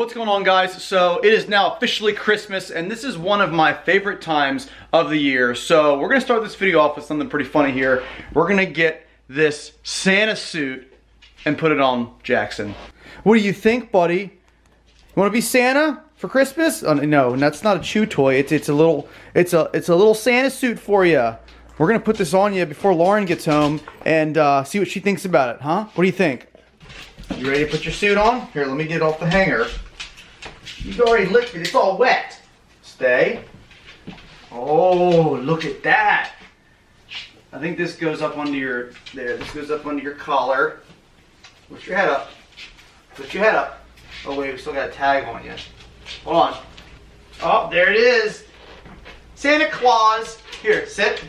What's going on, guys? So it is now officially Christmas, and this is one of my favorite times of the year. So we're gonna start this video off with something pretty funny here. We're gonna get this Santa suit and put it on Jackson. What do you think, buddy? You wanna be Santa for Christmas? Oh, no, that's not a chew toy. It's a little Santa suit for you. We're gonna put this on you before Lauren gets home and see what she thinks about it, huh? What do you think? You ready to put your suit on? Here, let me get it off the hanger. You've already licked it. It's all wet. Stay. Oh, look at that. I think this goes up under your, there, this goes up under your collar. Lift your head up. Lift your head up. Oh wait, we still got a tag on you. Hold on. Oh, there it is. Santa Claus. Here, sit.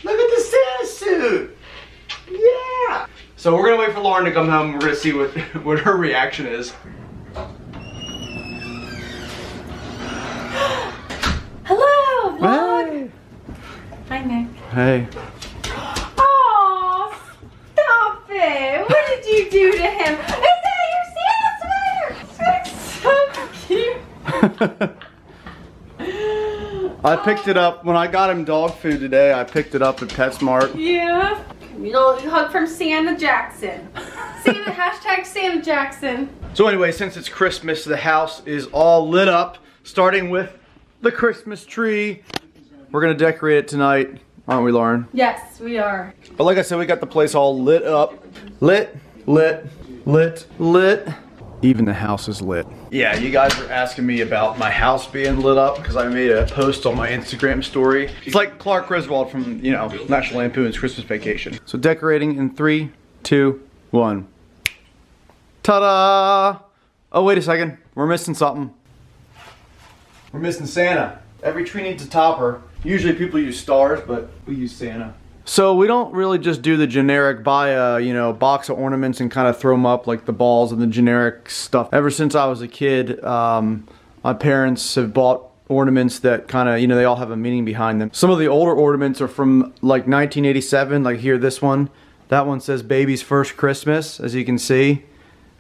Look at the Santa suit. Yeah. So we're gonna wait for Lauren to come home. We're gonna see what her reaction is. Hello, vlog. Hey. Hi, Nick. Hey. Oh, stop it! What did you do to him? Is that your Santa sweater? It's so cute. I picked it up when I got him dog food today. I picked it up at PetSmart. Yeah. Little hug from Santa Jackson. Santa, hashtag Santa Jackson. So anyway, since it's Christmas, the house is all lit up, starting with the Christmas tree. We're gonna decorate it tonight, aren't we, Lauren? Yes, we are. But like I said, we got the place all lit up. Lit, lit, lit, lit. Even the house is lit. Yeah, you guys were asking me about my house being lit up because I made a post on my Instagram story. It's like Clark Griswold from, you know, National Lampoon's Christmas Vacation. So decorating in 3, 2, 1. Ta-da! Oh, wait a second. We're missing something. We're missing Santa. Every tree needs a topper. Usually people use stars, but we use Santa. So we don't really just do the generic buy a, you know, box of ornaments and kind of throw them up like the balls and the generic stuff. Ever since I was a kid, my parents have bought ornaments that kind of, you know, they all have a meaning behind them. Some of the older ornaments are from like 1987, like here, this one. That one says baby's first Christmas, as you can see.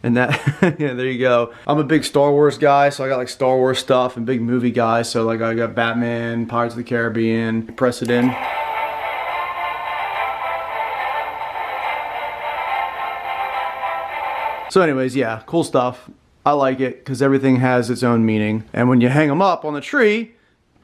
And that, yeah, there you go. I'm a big Star Wars guy, so I got like Star Wars stuff and big movie guy. So like I got Batman, Pirates of the Caribbean, press it in. So anyways, yeah, cool stuff. I like it because everything has its own meaning. And when you hang them up on the tree,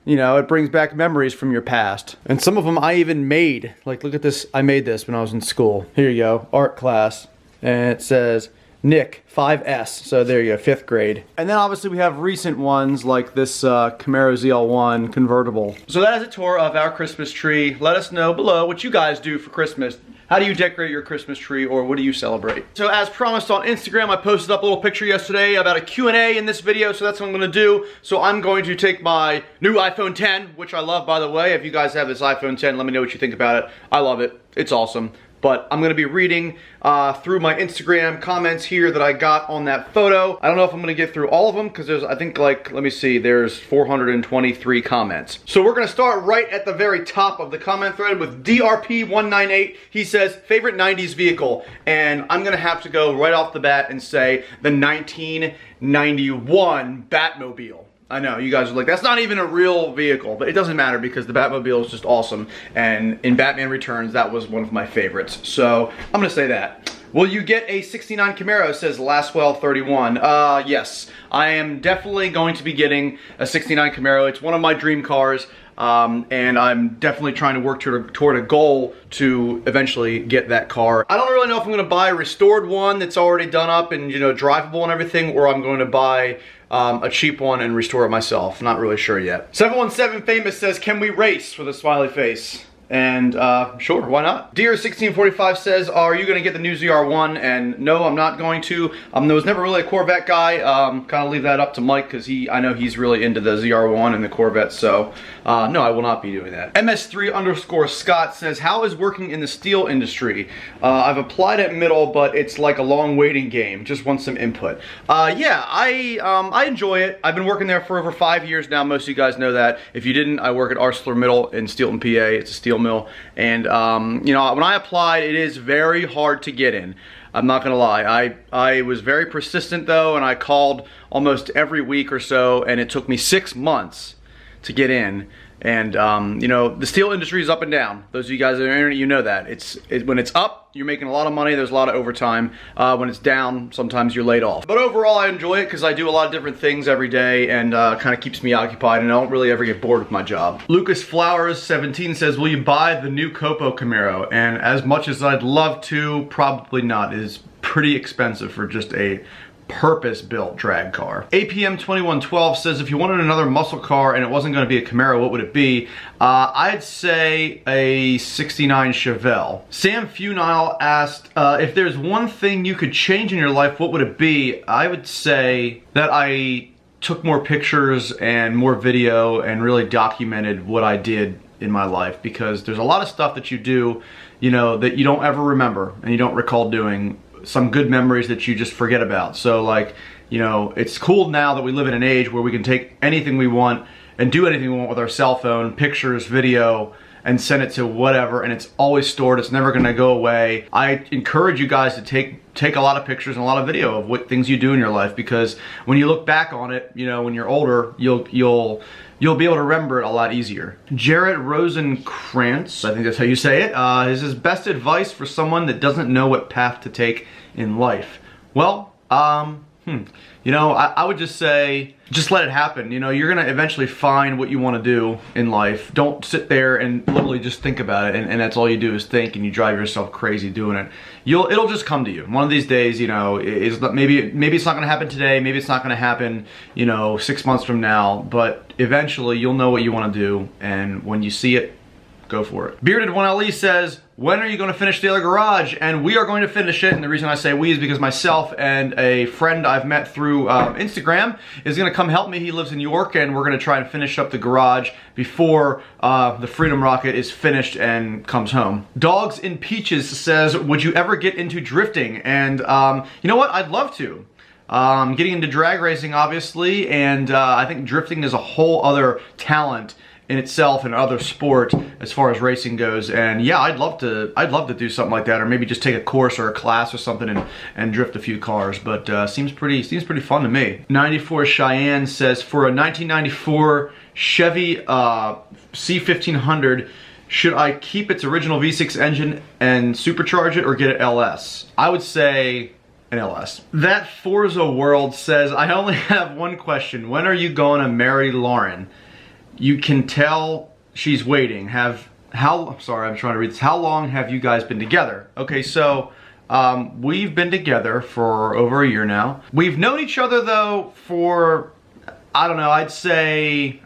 you know, it brings back memories from your past. And some of them I even made. Like, look at this. I made this when I was in school. Here you go, art class. And it says, Nick, 5S. So there you go, 5th grade. And then obviously we have recent ones like this Camaro ZL1 convertible. So that is a tour of our Christmas tree. Let us know below what you guys do for Christmas. How do you decorate your Christmas tree, or what do you celebrate? So as promised on Instagram, I posted up a little picture yesterday about a Q&A in this video, so that's what I'm gonna do. So I'm going to take my new iPhone 10, which I love, by the way. If you guys have this iPhone 10, let me know what you think about it. I love it, it's awesome. But I'm gonna be reading through my Instagram comments here that I got on that photo. I don't know if I'm gonna get through all of them because there's, I think, like, let me see, there's 423 comments. So we're gonna start right at the very top of the comment thread with DRP198. He says, favorite 90s vehicle. And I'm gonna have to go right off the bat and say the 1991 Batmobile. I know, you guys are like, that's not even a real vehicle, but it doesn't matter because the Batmobile is just awesome. And in Batman Returns, that was one of my favorites. So I'm gonna say that. Will you get a 69 Camaro, says Laswell31. Yes, I am definitely going to be getting a 69 Camaro. It's one of my dream cars. And I'm definitely trying to work toward a goal to eventually get that car. I don't really know if I'm going to buy a restored one that's already done up and, you know, drivable and everything, or I'm going to buy a cheap one and restore it myself. Not really sure yet. 717 Famous says, can we race, with a smiley face? And sure, why not? Deer1645 says, are you gonna get the new ZR1? And no, I'm not going to. I was never really a Corvette guy. Kind of leave that up to Mike because I know he's really into the ZR1 and the Corvette. So no, I will not be doing that. MS3_Scott says, how is working in the steel industry? I've applied at Middle, but it's like a long waiting game. Just want some input. Yeah, I enjoy it. I've been working there for over 5 years now. Most of you guys know that. If you didn't, I work at ArcelorMittal in Steelton, PA. It's a steel steel mill. And you know, when I applied, it is very hard to get in. I'm not gonna lie. I was very persistent though, and I called almost every week or so, and it took me 6 months to get in. And you know, the steel industry is up and down. Those of you guys on the internet, you know that. When it's up, you're making a lot of money, there's a lot of overtime. When it's down, sometimes you're laid off. But overall, I enjoy it because I do a lot of different things every day, and kind of keeps me occupied, and I don't really ever get bored with my job. Lucas Flowers 17 says, will you buy the new Copo Camaro? And as much as I'd love to, probably not. It is pretty expensive for just a purpose-built drag car. APM 2112 says, if you wanted another muscle car and it wasn't going to be a Camaro, what would it be? I'd say a 69 Chevelle. Sam Funile asked, if there's one thing you could change in your life, what would it be? I would say that I took more pictures and more video and really documented what I did in my life, because there's a lot of stuff that you do, you know, that you don't ever remember and you don't recall doing. Some good memories that you just forget about. So like, you know, it's cool now that we live in an age where we can take anything we want and do anything we want with our cell phone, pictures, video, and send it to whatever, and it's always stored. It's never gonna go away. I encourage you guys to take a lot of pictures and a lot of video of what things you do in your life, because when you look back on it, you know, when you're older, you'll be able to remember it a lot easier. Jared Rosenkrantz, I think that's how you say it, is his best advice for someone that doesn't know what path to take in life. Well, you know, I would just say, just let it happen. You know, you're gonna eventually find what you wanna do in life. Don't sit there and literally just think about it, and that's all you do is think, and you drive yourself crazy doing it. It'll just come to you. One of these days, you know, maybe it's not gonna happen today, maybe it's not gonna happen, you know, 6 months from now, but eventually you'll know what you wanna do, and when you see it, go for it. Bearded 1LE says, when are you going to finish the other garage? And we are going to finish it, and the reason I say we is because myself and a friend I've met through Instagram is going to come help me. He lives in York, and we're going to try and finish up the garage before the Freedom Rocket is finished and comes home. Dogs in Peaches says, would you ever get into drifting? And you know what? I'd love to. Getting into drag racing, obviously, and I think drifting is a whole other talent in itself and other sport as far as racing goes. And yeah, I'd love to do something like that, or maybe just take a course or a class or something and drift a few cars. But seems pretty fun to me. 94 Cheyenne says, for a 1994 Chevy C1500, should I keep its original V6 engine and supercharge it, or get an LS? I would say an LS. That Forza World says, I only have one question. When are you going to marry Lauren? You can tell she's waiting. Sorry, I'm trying to read this. How long have you guys been together? Okay, so we've been together for over a year now. We've known each other though for, I don't know, I'd say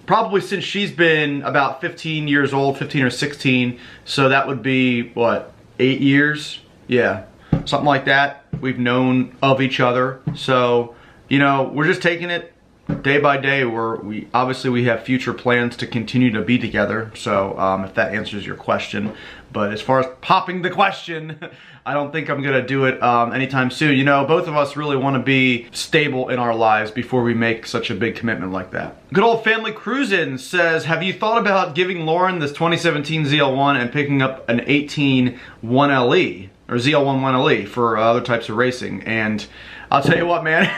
probably since she's been about 15 years old, 15 or 16. So that would be, what, 8 years? Yeah, something like that. We've known of each other. So, you know, we're just taking it day by day. We obviously have future plans to continue to be together, so if that answers your question. But as far as popping the question, I don't think I'm gonna do it anytime soon. You know, both of us really want to be stable in our lives before we make such a big commitment like that. Good old Family Cruisin' says, have you thought about giving Lauren this 2017 ZL1 and picking up an 18 1LE or ZL1 1LE for other types of racing? And I'll tell you what, man,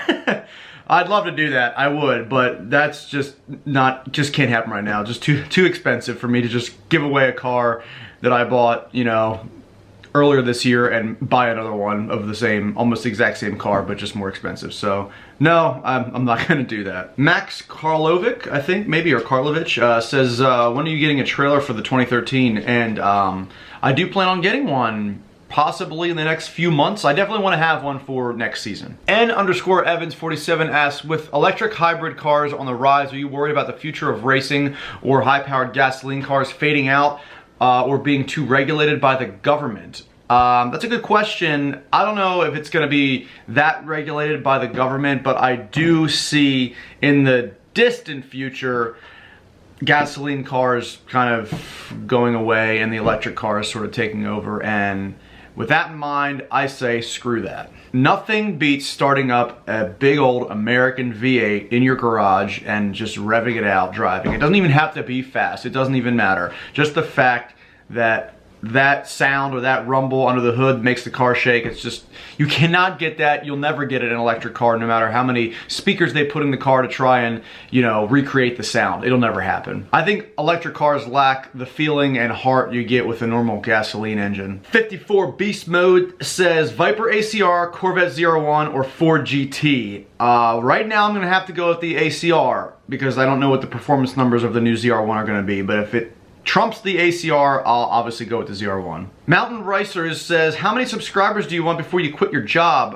I'd love to do that, I would, but that's just can't happen right now. Just too expensive for me to just give away a car that I bought, you know, earlier this year and buy another one of the same, almost the exact same car, but just more expensive. So no, I'm not gonna do that. Max Karlovic, I think, maybe, or Karlovich, says, when are you getting a trailer for the 2013? And I do plan on getting one possibly in the next few months. I definitely want to have one for next season. N_Evans47 asks, with electric hybrid cars on the rise, are you worried about the future of racing or high-powered gasoline cars fading out or being too regulated by the government? That's a good question. I don't know if it's going to be that regulated by the government, but I do see in the distant future gasoline cars kind of going away and the electric cars sort of taking over, and with that in mind, I say screw that. Nothing beats starting up a big old American V8 in your garage and just revving it out, driving. It doesn't even have to be fast. It doesn't even matter. Just the fact that that sound or that rumble under the hood makes the car shake. It's just, you cannot get that. You'll never get it in an electric car, no matter how many speakers they put in the car to try and, you know, recreate the sound. It'll never happen. I think electric cars lack the feeling and heart you get with a normal gasoline engine. 54 Beast Mode says Viper ACR, Corvette ZR1, or Ford GT. Right now I'm gonna have to go with the ACR because I don't know what the performance numbers of the new ZR1 are gonna be, but if it trumps the ACR, I'll obviously go with the ZR1. Mountain Ricers says, how many subscribers do you want before you quit your job?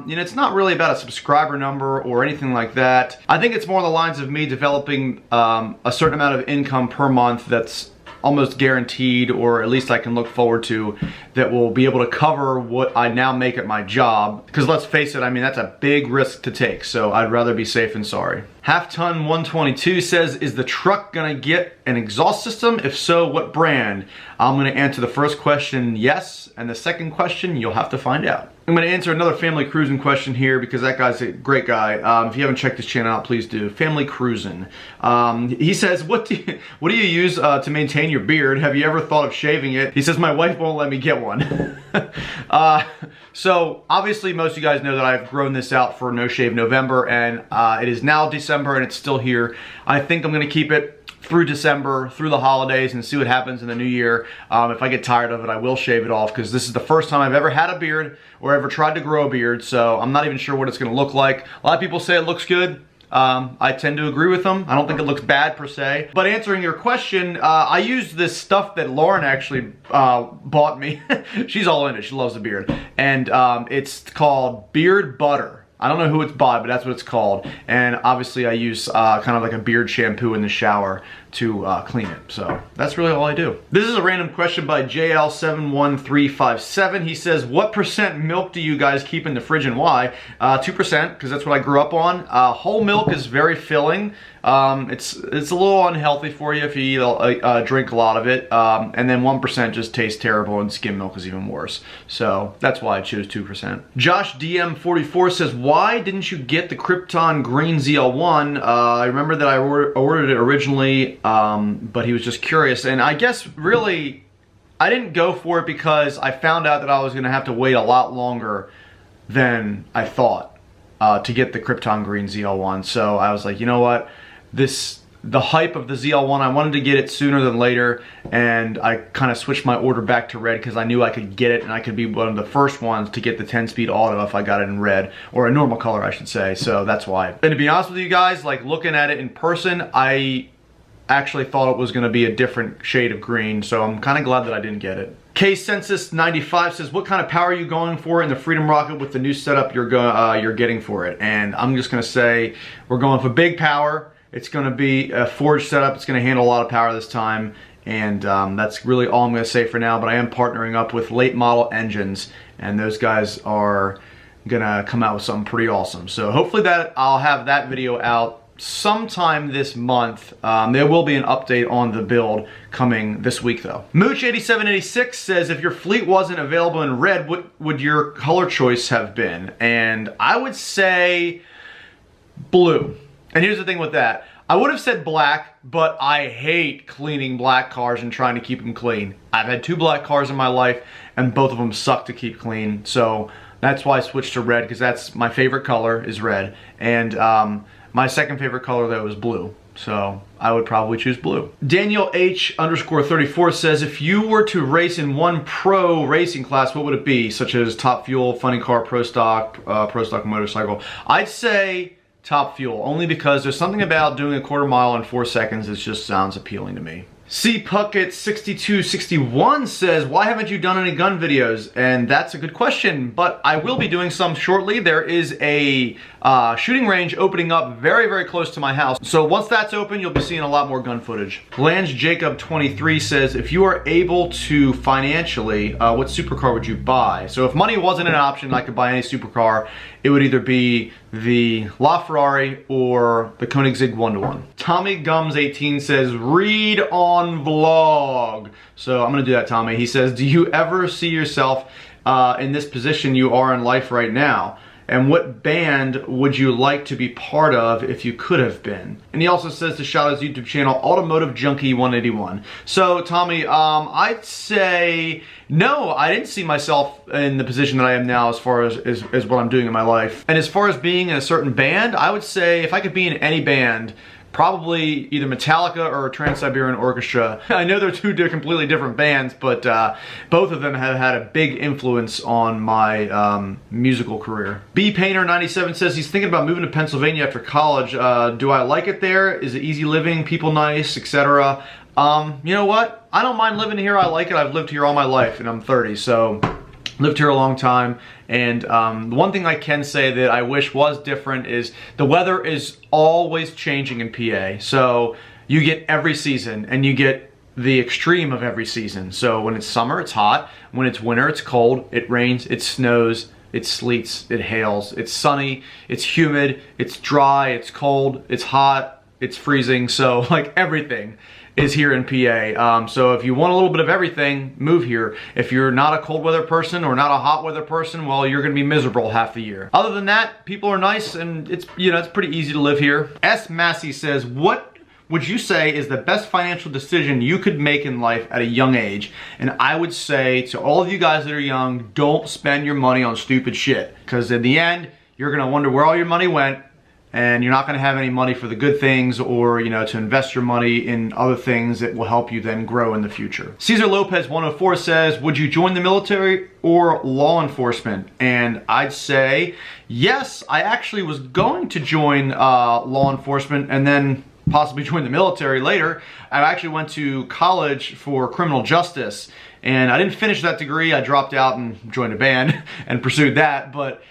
You know, it's not really about a subscriber number or anything like that. I think it's more on the lines of me developing a certain amount of income per month that's almost guaranteed, or at least I can look forward to, that will be able to cover what I now make at my job. Because let's face it, I mean, that's a big risk to take, so I'd rather be safe than sorry. Half Ton 122 says, is the truck gonna get an exhaust system? If so, what brand? I'm gonna answer the first question, yes, and the second question, you'll have to find out. I'm gonna answer another Family Cruising question here because that guy's a great guy. If you haven't checked his channel out, please do. Family Cruising. He says, what do you use to maintain your beard? Have you ever thought of shaving it? He says, my wife won't let me get one. So obviously most of you guys know that I've grown this out for No Shave November, and it is now December and it's still here. I think I'm gonna keep it through December, through the holidays, and see what happens in the new year. If I get tired of it, I will shave it off, because this is the first time I've ever had a beard or ever tried to grow a beard, so I'm not even sure what it's gonna look like. A lot of people say it looks good. I tend to agree with them. I don't think it looks bad per se. But answering your question, I used this stuff that Lauren actually bought me. She's all in it. She loves the beard. And it's called Beard Butter. I don't know who it's by, but that's what it's called. And obviously I use kind of like a beard shampoo in the shower to clean it. So that's really all I do. This is a random question by JL71357. He says, what percent milk do you guys keep in the fridge and why? 2%, because that's what I grew up on. Whole milk is very filling. It's a little unhealthy for you if you drink a lot of it. And then 1% just tastes terrible, and skim milk is even worse. So that's why I chose 2%. Josh DM44 says, why didn't you get the Krypton Green ZL1? I remember that I ordered it originally, but he was just curious. And I guess really, I didn't go for it because I found out that I was gonna have to wait a lot longer than I thought to get the Krypton Green ZL1. So I was like, you know what? The hype of the ZL1, I wanted to get it sooner than later, and I kind of switched my order back to red because I knew I could get it, and I could be one of the first ones to get the 10-speed auto if I got it in red, or a normal color I should say, so that's why. And to be honest with you guys, like looking at it in person, I actually thought it was going to be a different shade of green, so I'm kind of glad that I didn't get it. K-Census95 says, what kind of power are you going for in the Freedom Rocket with the new setup you're getting for it? And I'm just going to say, we're going for big power. It's going to be a forged setup. It's going to handle a lot of power this time, and that's really all I'm going to say for now. But I am partnering up with Late Model Engines, and those guys are going to come out with something pretty awesome. So hopefully that I'll have that video out sometime this month. There will be an update on the build coming this week though. Mooch8786 says, if your fleet wasn't available in red, what would your color choice have been? And I would say blue. And here's the thing with that. I would have said black, but I hate cleaning black cars and trying to keep them clean. I've had 2 black cars in my life, and both of them suck to keep clean. So that's why I switched to red, because that's my favorite color is red. And my second favorite color though is blue. So I would probably choose blue. Daniel H_34 says, if you were to race in one pro racing class, what would it be? Such as Top Fuel, Funny Car, Pro Stock Motorcycle. I'd say Top Fuel, only because there's something about doing a quarter mile in 4 seconds that just sounds appealing to me. C Puckett 6261 says, why haven't you done any gun videos? And that's a good question, but I will be doing some shortly. There is a shooting range opening up very, very close to my house. So once that's open, you'll be seeing a lot more gun footage. Lange Jacob 23 says, if you are able to financially, what supercar would you buy? So if money wasn't an option, I could buy any supercar. It would either be the LaFerrari or the Koenigsegg 1-to-1. Tommy Gums 18 says, read on vlog. So I'm gonna do that, Tommy. He says, do you ever see yourself in this position you are in life right now? And what band would you like to be part of if you could have been? And he also says to shout out his YouTube channel, Automotive Junkie 181. So Tommy, I'd say no, I didn't see myself in the position that I am now as far as what I'm doing in my life. And as far as being in a certain band, I would say if I could be in any band, probably either Metallica or Trans-Siberian Orchestra. I know they're two completely different bands, but both of them have had a big influence on my musical career. B Painter 97 says he's thinking about moving to Pennsylvania after college. Do I like it there? Is it easy living, people nice, etc.? You know what? I don't mind living here. I like it. I've lived here all my life, and I'm 30, so lived here a long time. And the one thing I can say that I wish was different is the weather is always changing in PA. So you get every season, and you get the extreme of every season. So when it's summer, it's hot. When it's winter, it's cold. It rains, it snows, it sleets, it hails. It's sunny, it's humid, it's dry, it's cold, it's hot, it's freezing. So like everything is here in PA. So if you want a little bit of everything, move here. If you're not a cold weather person or not a hot weather person, well, you're gonna be miserable half the year. Other than that, people are nice, and it's, you know, it's pretty easy to live here. S. Massey says, what would you say is the best financial decision you could make in life at a young age? And I would say to all of you guys that are young, don't spend your money on stupid shit. Because in the end, you're gonna wonder where all your money went, and you're not going to have any money for the good things, or, you know, to invest your money in other things that will help you then grow in the future. Cesar Lopez 104 says, would you join the military or law enforcement? And I'd say yes. I actually was going to join law enforcement and then possibly join the military later. I actually went to college for criminal justice, and I didn't finish that degree. I dropped out and joined a band and pursued that. But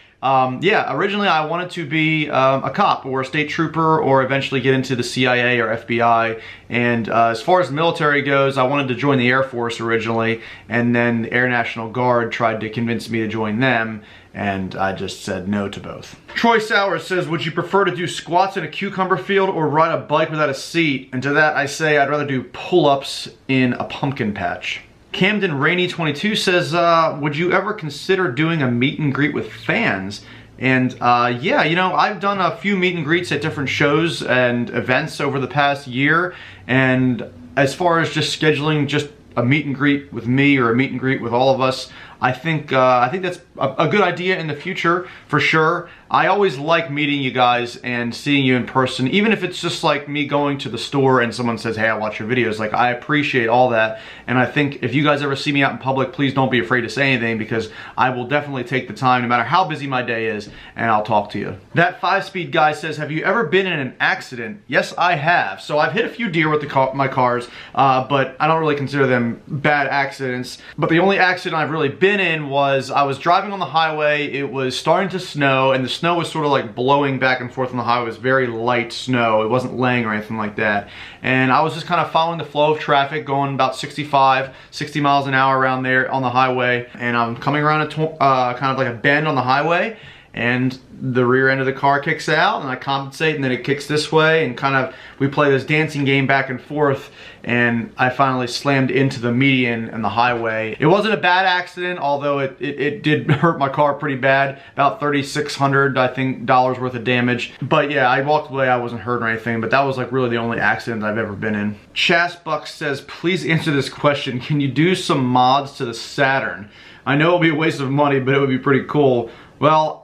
yeah, originally I wanted to be a cop or a state trooper, or eventually get into the CIA or FBI. And as far as the military goes, I wanted to join the Air Force originally, and then the Air National Guard tried to convince me to join them, and I just said no to both. Troy Sowers says, would you prefer to do squats in a cucumber field or ride a bike without a seat? And to that I say I'd rather do pull-ups in a pumpkin patch. Camden Rainey 22 says, would you ever consider doing a meet and greet with fans? And yeah, you know, I've done a few meet and greets at different shows and events over the past year. And as far as just scheduling just a meet and greet with me or a meet and greet with all of us, I think that's a good idea in the future for sure. I always like meeting you guys and seeing you in person, even if it's just like me going to the store and someone says, hey, I watch your videos. Like, I appreciate all that. And I think if you guys ever see me out in public, please don't be afraid to say anything, because I will definitely take the time, no matter how busy my day is, and I'll talk to you. That 5-speed guy says, have you ever been in an accident? Yes, I have. So I've hit a few deer with my cars, but I don't really consider them bad accidents. But the only accident I've really been in was I was driving on the highway. It was starting to snow, and the snow was sort of like blowing back and forth on the highway. It was very light snow. It wasn't laying or anything like that. And I was just kind of following the flow of traffic, going about 65, 60 miles an hour around there on the highway. And I'm coming around a kind of like a bend on the highway, and the rear end of the car kicks out, and I compensate, and then it kicks this way, and kind of we play this dancing game back and forth, and I finally slammed into the median and the highway. It wasn't a bad accident, although it did hurt my car pretty bad, about $3,600 I think dollars worth of damage. But yeah, I walked away, I wasn't hurt or anything, but that was like really the only accident I've ever been in. Chasbuck says, please answer this question. Can you do some mods to the Saturn? I know it'll be a waste of money, but it would be pretty cool. Well,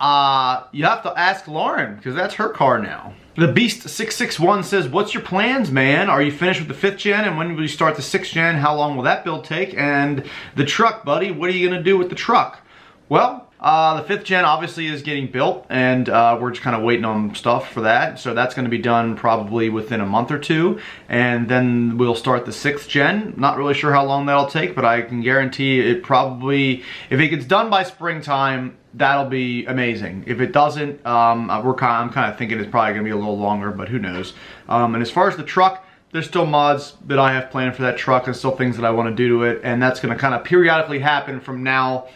you have to ask Lauren, because that's her car now. The Beast 661 says, what's your plans, man? Are you finished with the 5th gen, and when will you start the 6th gen? How long will that build take? And the truck, buddy, what are you gonna do with the truck? Well, the 5th gen obviously is getting built, and we're just kind of waiting on stuff for that. So that's going to be done probably within a month or two, and then we'll start the 6th gen. Not really sure how long that'll take, but I can guarantee it probably, if it gets done by springtime, that'll be amazing. If it doesn't, I'm kind of thinking it's probably going to be a little longer, but who knows. And as far as the truck, there's still mods that I have planned for that truck, and still things that I want to do to it, and that's going to kind of periodically happen from now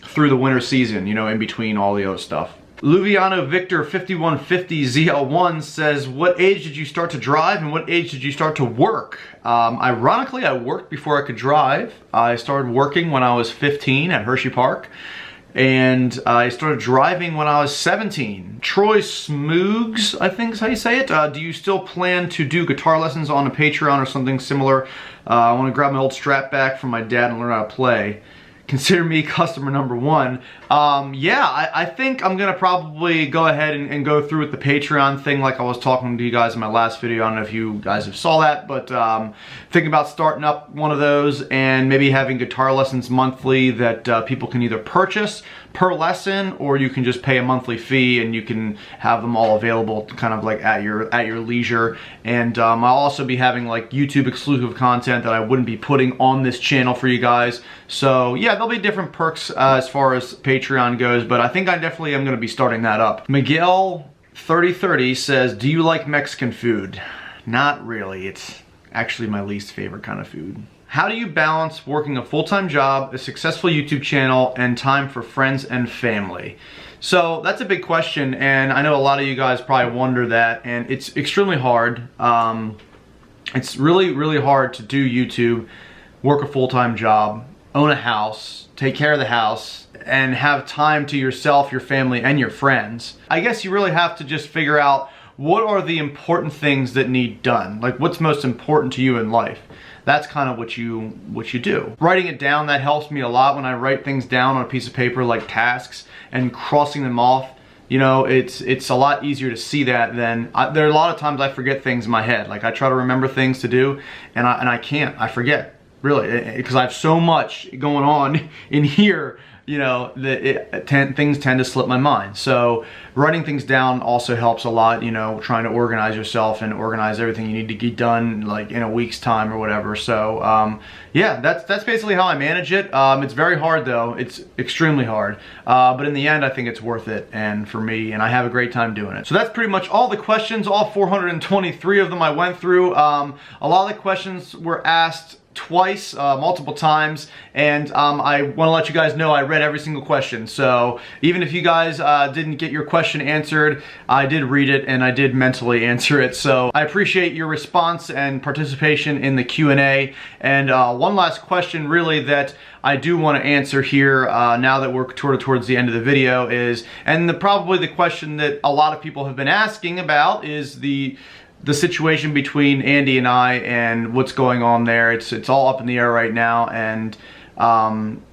through the winter season, you know, in between all the other stuff. Luviano Victor 5150 ZL1 says, what age did you start to drive and what age did you start to work? Ironically, I worked before I could drive. I started working when I was 15 at Hershey Park. And I started driving when I was 17. Troy Smoogs, I think is how you say it. Do you still plan to do guitar lessons on a Patreon or something similar? I want to grab my old strap back from my dad and learn how to play. Consider me customer number one. Yeah, I think I'm gonna probably go ahead and go through with the Patreon thing like I was talking to you guys in my last video. I don't know if you guys have saw that, but thinking about starting up one of those and maybe having guitar lessons monthly that people can either purchase per lesson or you can just pay a monthly fee and you can have them all available kind of like at your leisure. And I'll also be having like YouTube exclusive content that I wouldn't be putting on this channel for you guys. So yeah, there'll be different perks as far as Patreon goes, but I think I definitely am going to be starting that up. Miguel 3030 says, do you like Mexican food? Not really. It's actually my least favorite kind of food. How do you balance working a full-time job, a successful YouTube channel, and time for friends and family? So that's a big question, and I know a lot of you guys probably wonder that, and it's extremely hard. It's really, really hard to do YouTube, work a full-time job, own a house, take care of the house, and have time to yourself, your family, and your friends. I guess you really have to just figure out what are the important things that need done. Like what's most important to you in life. That's kind of what you do. Writing it down, that helps me a lot when I write things down on a piece of paper like tasks and crossing them off. You know, it's a lot easier to see that than, there are a lot of times I forget things in my head. Like I try to remember things to do and I can't, I forget. Really, because I have so much going on in here, you know, that things tend to slip my mind. So writing things down also helps a lot, you know, trying to organize yourself and organize everything you need to get done like in a week's time or whatever. So yeah, that's basically how I manage it. It's very hard though. It's extremely hard. But in the end, I think it's worth it and for me, and I have a great time doing it. So that's pretty much all the questions, all 423 of them I went through. A lot of the questions were asked twice, multiple times, and I want to let you guys know I read every single question. So even if you guys didn't get your question answered, I did read it and I did mentally answer it. So I appreciate your response and participation in the Q&A. And one last question really that I do want to answer here now that we're towards the end of the video is, and probably the question that a lot of people have been asking about is the situation between Andy and I and what's going on there. It's all up in the air right now, and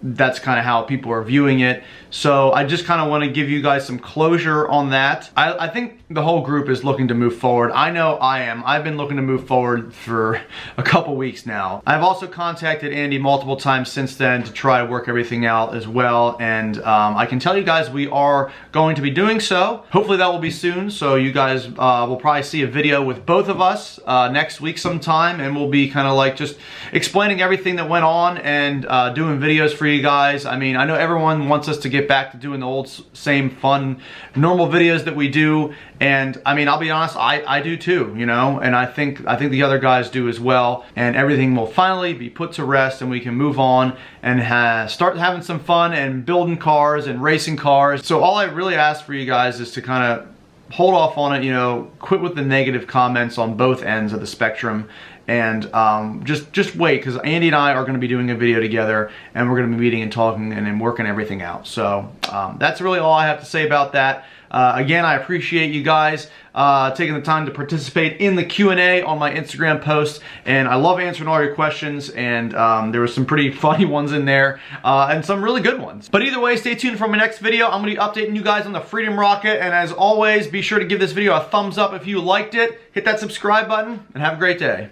that's kind of how people are viewing it. So I just kind of want to give you guys some closure on that. I think the whole group is looking to move forward. I know I am. I've been looking to move forward for a couple weeks now. I've also contacted Andy multiple times since then to try to work everything out as well, and I can tell you guys we are going to be doing so. Hopefully that will be soon, so you guys will probably see a video with both of us next week sometime, and we'll be kind of like just explaining everything that went on and doing videos for you guys. I mean, I know everyone wants us to get back to doing the old same fun normal videos that we do, and I mean, I'll be honest, I do too, you know, and I think the other guys do as well, and everything will finally be put to rest and we can move on and start having some fun and building cars and racing cars. So all I really ask for you guys is to kind of hold off on it, you know, quit with the negative comments on both ends of the spectrum, and just wait, because Andy and I are going to be doing a video together, and we're going to be meeting and talking and working everything out. So that's really all I have to say about that. Again, I appreciate you guys taking the time to participate in the Q&A on my Instagram post, and I love answering all your questions, and there were some pretty funny ones in there, and some really good ones. But either way, stay tuned for my next video. I'm going to be updating you guys on the Freedom Rocket, and as always, be sure to give this video a thumbs up if you liked it, hit that subscribe button, and have a great day.